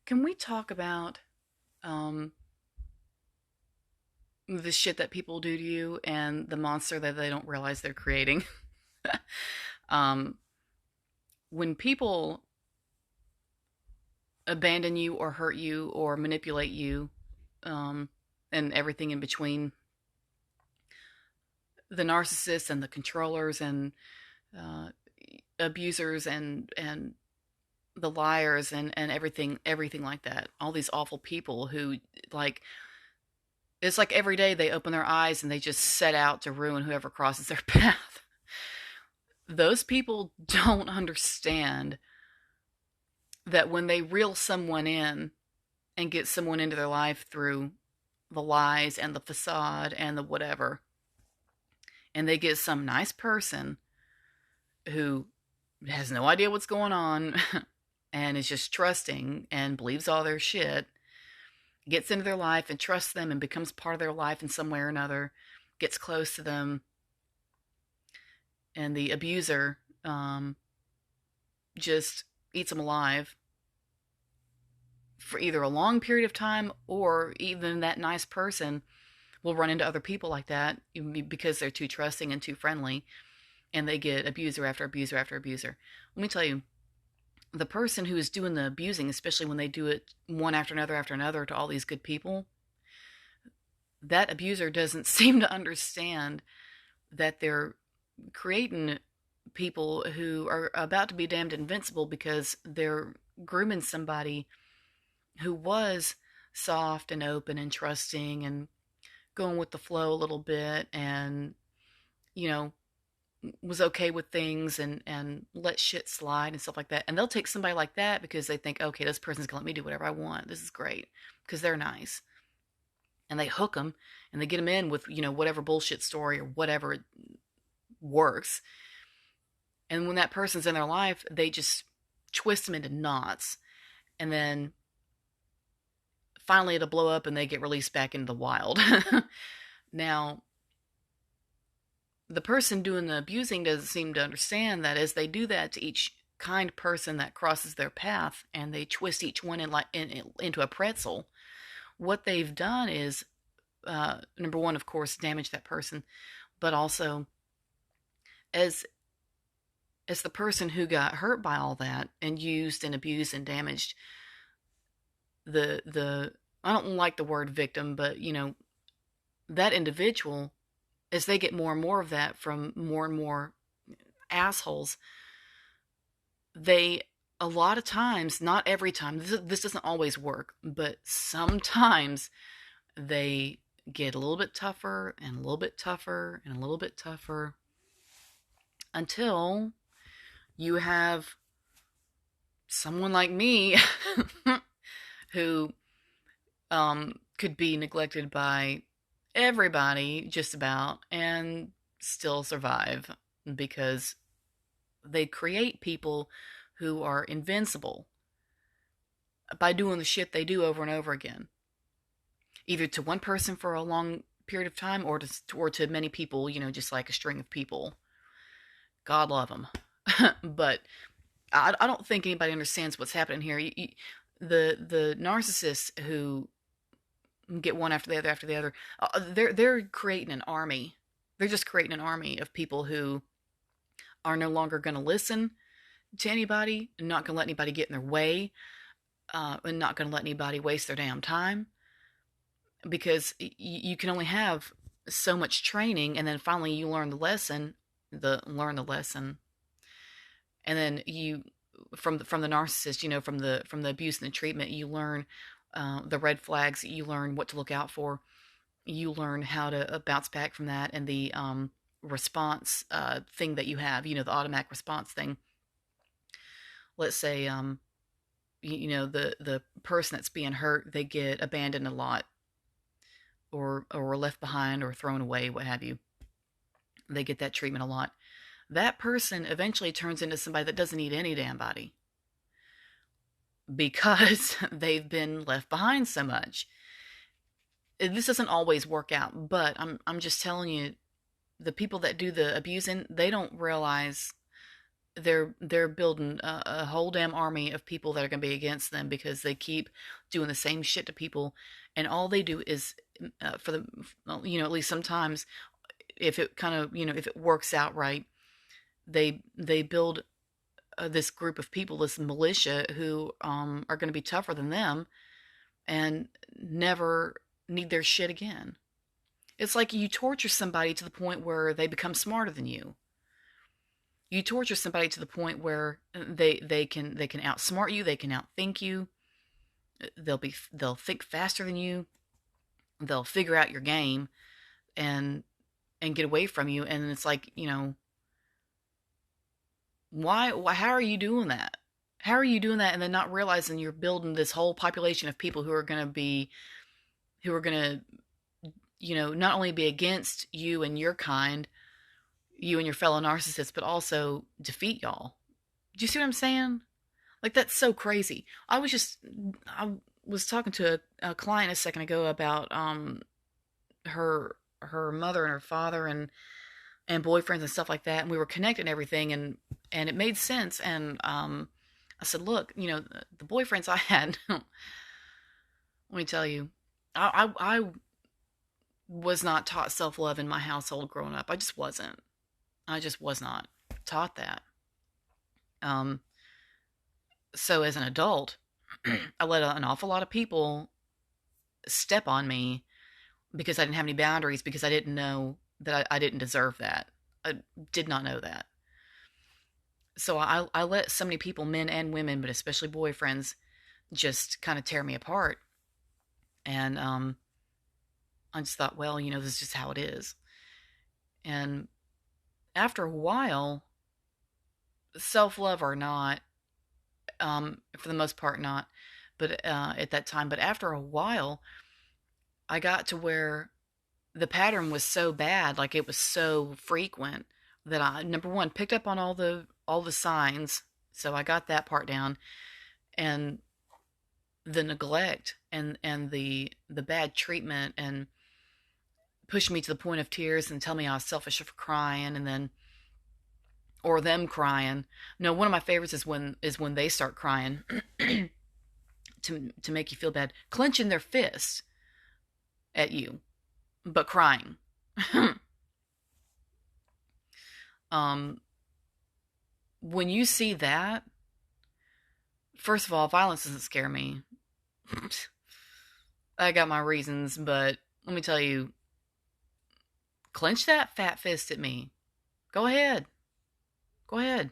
Can we talk about um, the shit that people do to you and the monster that they don't realize they're creating? um, when people abandon you or hurt you or manipulate you, um, and everything in between, the narcissists and the controllers and uh, abusers and the liars and everything like that, all these awful people who, like, it's like every day they open their eyes and they just set out to ruin whoever crosses their path. Those people don't understand that when they reel someone in and get someone into their life through the lies and the facade and the whatever, and they get some nice person who has no idea what's going on and is just trusting and believes all their shit, gets into their life and trusts them and becomes part of their life in some way or another, gets close to them, and the abuser just eats them alive for either a long period of time, or even that nice person will run into other people like that because they're too trusting and too friendly, and they get abuser after abuser after abuser. Let me tell you, the person who is doing the abusing, especially when they do it one after another to all these good people, that abuser doesn't seem to understand that they're creating people who are about to be damned invincible because they're grooming somebody who was soft and open and trusting and going with the flow a little bit, and you know was okay with things and let shit slide and stuff like that. And they'll take somebody like that because they think, okay, this person's gonna let me do whatever I want, this is great, because they're nice. And they hook them and they get them in with whatever bullshit story or whatever works. And when that person's in their life, they just twist them into knots, and then finally it'll blow up and they get released back into the wild. Now, the person doing the abusing doesn't seem to understand that as they do that to each kind person that crosses their path, and they twist each one into a pretzel, what they've done is, number one, of course, damage that person, but also as the person who got hurt by all that and used and abused and damaged, the I don't like the word victim, but that individual, as they get more and more of that from more and more assholes, they, a lot of times, not every time, this doesn't always work, but sometimes they get a little bit tougher and a little bit tougher and a little bit tougher until you have someone like me who could be neglected by everybody just about and still survive, because they create people who are invincible by doing the shit they do over and over again, either to one person for a long period of time, or to many people, just like a string of people. God love them. But I don't think anybody understands what's happening here. The narcissists who get one after the other, they're creating an army. They're just creating an army of people who are no longer going to listen to anybody, and not going to let anybody get in their way, and not going to let anybody waste their damn time, because you can only have so much training, and then finally you learn the lesson, and then you, from the narcissist, from the abuse and the treatment, you learn the red flags, you learn what to look out for, you learn how to bounce back from that, and the response thing that you have, the automatic response thing. Let's say the person that's being hurt, they get abandoned a lot, or left behind or thrown away, what have you. They get that treatment a lot. That person eventually turns into somebody that doesn't need any damn body, because they've been left behind so much. This doesn't always work out, but I'm just telling you, the people that do the abusing, they don't realize they're building a whole damn army of people that are going to be against them because they keep doing the same shit to people, and all they do is for the at least sometimes, if it kind of if it works out right, they build this group of people, this militia, who are going to be tougher than them and never need their shit again. It's like you torture somebody to the point where they become smarter than you. You torture somebody to the point where they can outsmart you, they can outthink you. They'll think faster than you. They'll figure out your game and get away from you. And it's like, why how are you doing that? How are you doing that and then not realizing you're building this whole population of people who are going to not only be against you and your kind, you and your fellow narcissists, but also defeat y'all. Do you see what I'm saying? Like, that's so crazy. I was talking to a client a second ago about her mother and her father and boyfriends and stuff like that, and we were connected and everything, and it made sense. And I said, look, the boyfriends I had, let me tell you, I was not taught self-love in my household growing up. I just wasn't. I just was not taught that. So as an adult, I let an awful lot of people step on me because I didn't have any boundaries, because I didn't know that I didn't deserve that. I did not know that. So I let so many people, men and women, but especially boyfriends, just kind of tear me apart. And I just thought, well, this is just how it is. And after a while, self-love or not, for the most part not, but at that time, but after a while, I got to where the pattern was so bad, like it was so frequent, that I, number one, picked up on all the signs, so I got that part down, and the neglect and the bad treatment, and push me to the point of tears and tell me I was selfish for crying, and then, or them crying. No, one of my favorites is when they start crying to make you feel bad, clenching their fists at you, but crying. When you see that, first of all, violence doesn't scare me. I got my reasons, but let me tell you, clench that fat fist at me. Go ahead. Go ahead.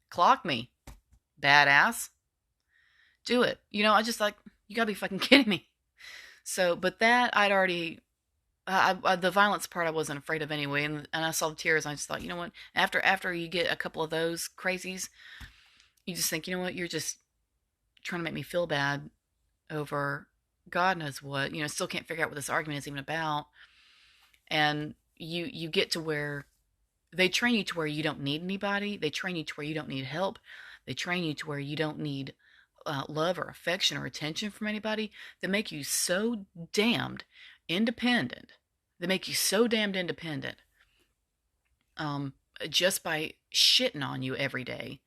Clock me. Badass. Do it. I just like, you gotta be fucking kidding me. So, but that I'd already, the violence part I wasn't afraid of anyway, and I saw the tears, and I just thought, you know what, after you get a couple of those crazies, you just think, you know what, you're just trying to make me feel bad over God knows what, still can't figure out what this argument is even about. And you get to where they train you to where you don't need anybody. They train you to where you don't need help. They train you to where you don't need love or affection or attention from anybody. They make you so damned independent. They make you so damned independent just by shitting on you every day.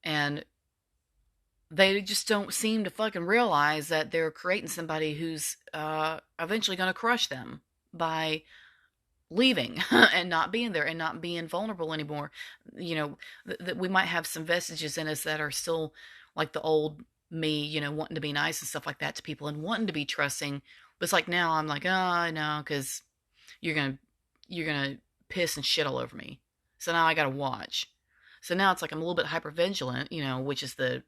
And they just don't seem to fucking realize that they're creating somebody who's eventually going to crush them by leaving and not being there and not being vulnerable anymore. That we might have some vestiges in us that are still like the old me, wanting to be nice and stuff like that to people and wanting to be trusting. But it's like now I'm like, oh no, because you're gonna piss and shit all over me. So now I gotta watch. So now it's like I'm a little bit hypervigilant, which is the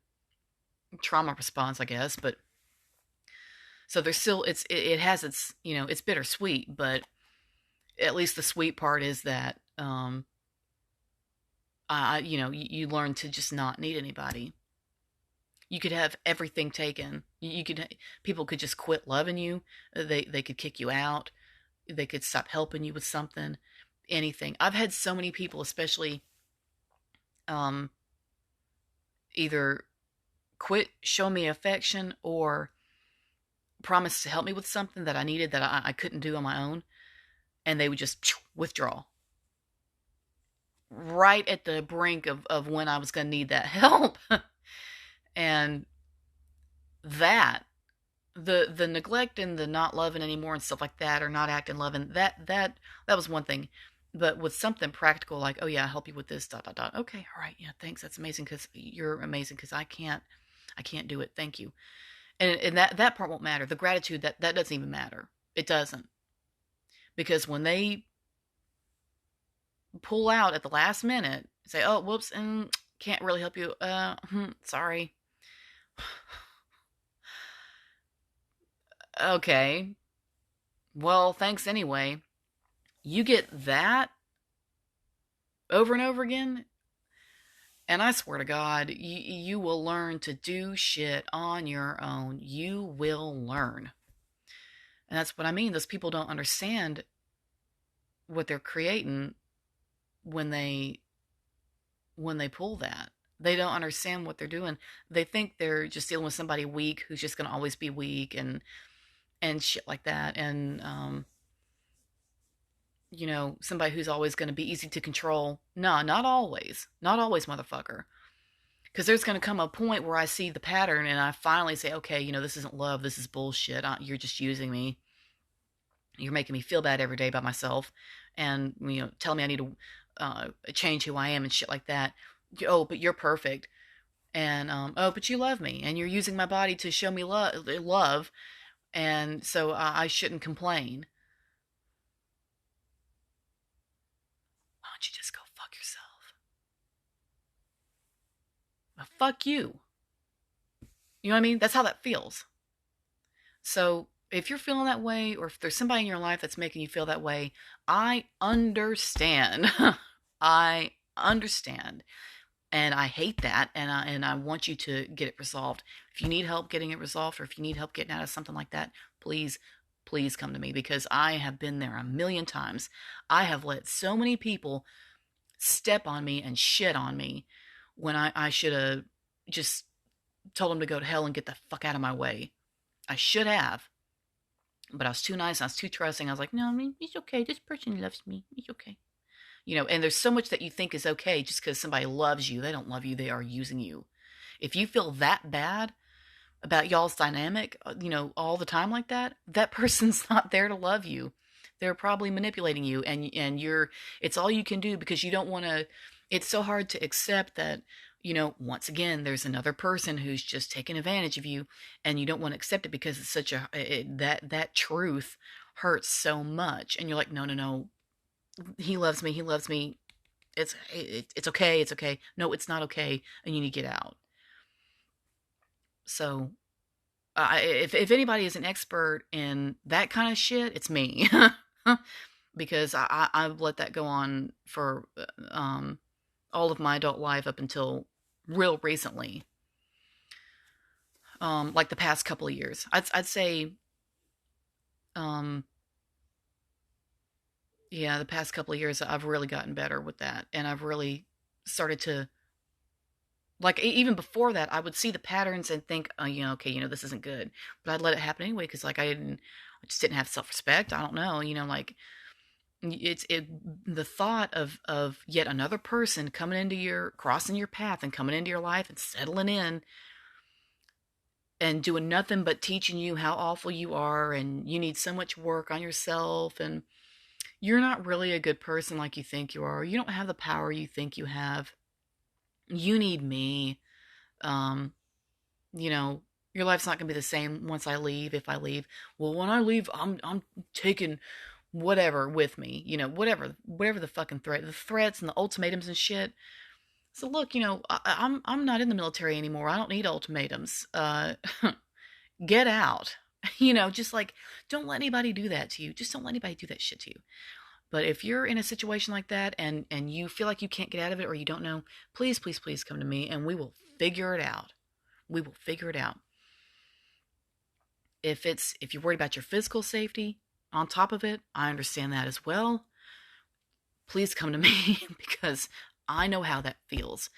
trauma response, I guess. But so there's still, it has its, it's bittersweet, but at least the sweet part is that you learn to just not need anybody. You could have everything taken. People could just quit loving you. They could kick you out. They could stop helping you with something, anything. I've had so many people, especially either quit showing me affection or promise to help me with something that I needed that I couldn't do on my own, and they would just withdraw. right at the brink of when I was going to need that help. And that, the neglect and the not loving anymore and stuff like that, or not acting loving, that was one thing. But with something practical like, oh yeah, I'll help you with this, dot dot dot. Okay, all right, yeah, thanks. That's amazing because you're amazing because I can't do it. Thank you. And that part won't matter. The gratitude, that doesn't even matter. It doesn't, because when they pull out at the last minute, say, oh whoops, and can't really help you. Sorry. Okay. Well, thanks anyway. You get that over and over again, and I swear to God, you will learn to do shit on your own. You will learn. And that's what I mean. Those people don't understand what they're creating when they pull that. They don't understand what they're doing. They think they're just dealing with somebody weak who's just going to always be weak and shit like that. And somebody who's always going to be easy to control. No, not always. Not always, motherfucker. Because there's going to come a point where I see the pattern and I finally say, okay, this isn't love. This is bullshit. You're just using me. You're making me feel bad every day by myself, and telling me I need to change who I am and shit like that. Oh, but you're perfect, and oh, but you love me, and you're using my body to show me love, and so I shouldn't complain. Why don't you just go fuck yourself? Well, fuck you. You know what I mean? That's how that feels. So if you're feeling that way, or if there's somebody in your life that's making you feel that way, I understand. I understand. And I hate that, and I want you to get it resolved. If you need help getting it resolved, or if you need help getting out of something like that, please, please come to me, because I have been there a million times. I have let so many people step on me and shit on me when I should have just told them to go to hell and get the fuck out of my way. I should have, but I was too nice. I was too trusting. I was like, no, I mean, it's okay. This person loves me. It's okay. And there's so much that you think is okay just because somebody loves you. They don't love you. They are using you. If you feel that bad about y'all's dynamic, all the time like that, that person's not there to love you. They're probably manipulating you, and it's all you can do, because you don't want to. It's so hard to accept that, once again, there's another person who's just taking advantage of you, and you don't want to accept it because it's such that truth hurts so much, and you're like, no, no, no, he loves me, he loves me. It's okay, it's okay. No, it's not okay, and you need to get out. So, if anybody is an expert in that kind of shit, it's me. Because I've let that go on for all of my adult life up until real recently. Like the past couple of years. I'd say, yeah, the past couple of years I've really gotten better with that, and I've really started to, like, even before that, I would see the patterns and think, oh, okay, this isn't good, but I'd let it happen anyway, because like I just didn't have self-respect. I don't know, like, the thought of yet another person crossing your path and coming into your life and settling in and doing nothing but teaching you how awful you are, and you need so much work on yourself, and you're not really a good person like you think you are. You don't have the power you think you have. You need me. Um, your life's not gonna be the same once I leave. If I leave, well, when I leave, I'm taking whatever with me. Whatever the fucking the threats and the ultimatums and shit. So look, I'm not in the military anymore. I don't need ultimatums. Get out. Just like, don't let anybody do that to you. Just don't let anybody do that shit to you. But if you're in a situation like that, and you feel like you can't get out of it, or you don't know, please, please, please come to me, and we will figure it out. We will figure it out. If you're worried about your physical safety on top of it, I understand that as well. Please come to me, because I know how that feels.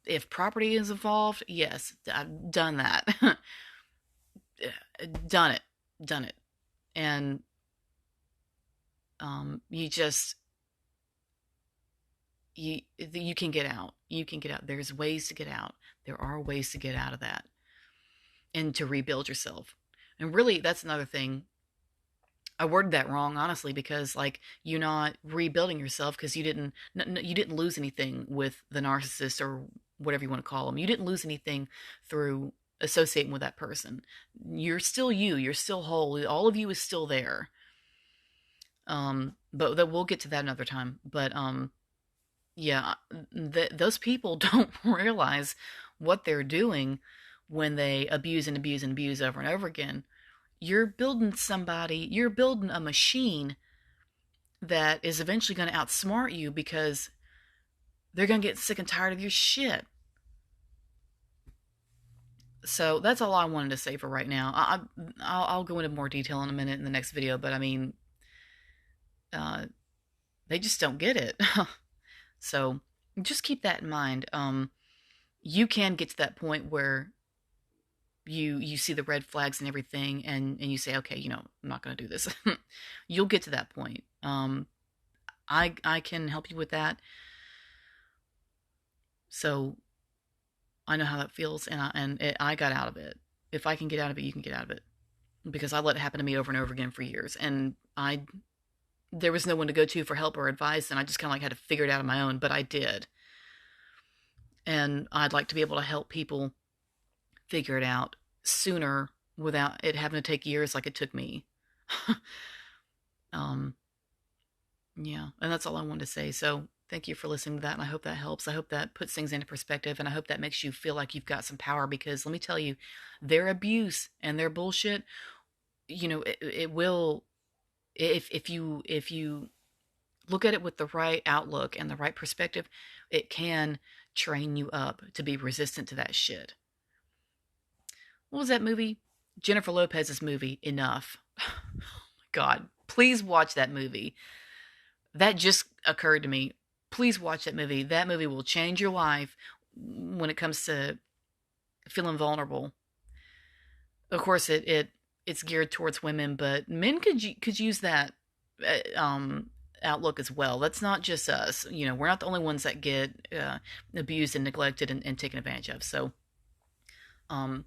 If property is involved, yes, I've done that. Done it. And you just, you can get out. You can get out. There's ways to get out. There are ways to get out of that and to rebuild yourself. And really, that's another thing. I worded that wrong, honestly, because like you're not rebuilding yourself because you didn't lose anything with the narcissist or whatever you want to call them. You didn't lose anything through associating with that person. You're still you. You're still whole. All of you is still there. But that we'll get to that another time. But yeah, those people don't realize what they're doing when they abuse and abuse and abuse over and over again. You're building somebody, you're building a machine that is eventually going to outsmart you because they're going to get sick and tired of your shit. So that's all I wanted to say for right now. I'll go into more detail in a minute in the next video, but I mean, they just don't get it. So just keep that in mind. You can get to that point where you see the red flags and everything, and you say, okay, I'm not going to do this. You'll get to that point. I can help you with that. So I know how that feels, and I got out of it. If I can get out of it, you can get out of it, because I let it happen to me over and over again for years, and there was no one to go to for help or advice, and I just kind of like had to figure it out on my own, but I did. And I'd like to be able to help people figure it out sooner without it having to take years like it took me. Yeah, and that's all I wanted to say. So thank you for listening to that, and I hope that helps. I hope that puts things into perspective, and I hope that makes you feel like you've got some power, because let me tell you, their abuse and their bullshit, it will, if you look at it with the right outlook and the right perspective, it can train you up to be resistant to that shit. What was that movie? Jennifer Lopez's movie, Enough. Oh my God. Please watch that movie. That just occurred to me. Please watch that movie. That movie will change your life when it comes to feeling vulnerable. Of course, it's geared towards women, but men could use that outlook as well. That's not just us. We're not the only ones that get abused and neglected and taken advantage of. So, but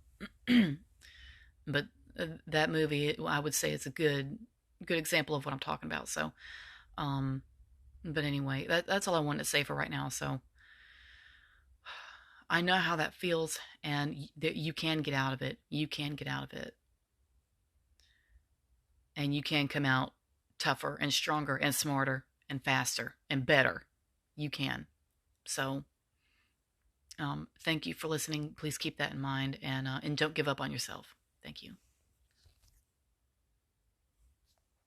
that movie, I would say, it's a good example of what I'm talking about. So, but anyway, that's all I wanted to say for right now. So I know how that feels, and you can get out of it. You can get out of it. And you can come out tougher and stronger and smarter and faster and better. You can. So, thank you for listening. Please keep that in mind, and don't give up on yourself. Thank you.